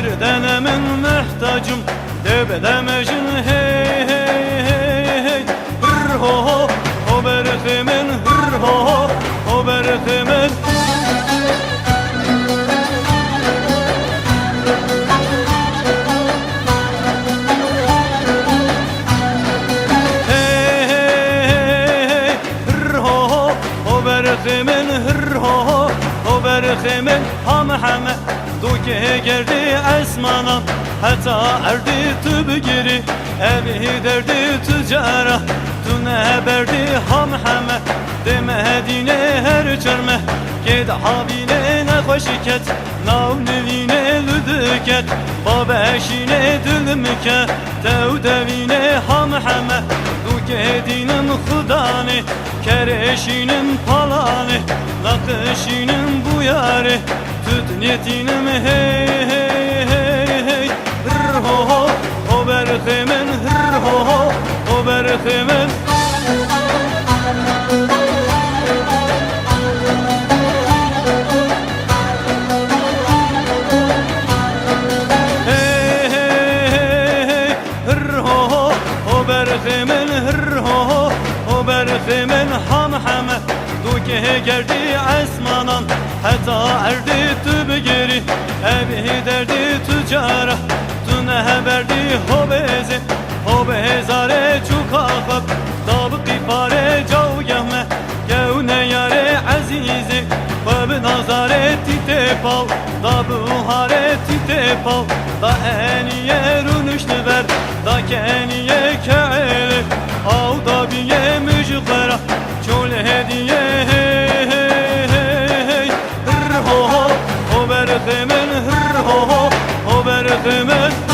bir denemin muhtacım Debedemecin hey hey hey hey Hır ho ho o berhimin hır ho ho o berhimin Hey hey hey hır ho ho o berhimin hır ho ho o berhimin ham hame Duke geldi esmana hatta erdi tübgiri evi derdi tücara tüne berdi ham hame demedine her çerme ged habine ne hoşiket navnevine lüdüket babeşine dülmüke tevdevine ham hame Duke dinim khudani kereşinin palani nakışinin bu yari Tüdniyetinim hey hey hey hey Hır ho ho o berhimin hır ho ho o berhimin Hey hey hey hey hır ho ho o berhimin hır ho ho o berhimin ham hame Duke geldi esmanan hatta erdi tübgiri evi derdi tücara tüne berdi hobezi hobezare çukafak dabıqi pare cav gehme gevne yare azizi ve nazare titepal dabuhare titepal da eniye rünüştü ver da keniye ke'eli av da biye müjgara çol hediye hey hey hey hey Hır ho ho o berhimin hır ho ho o berhimin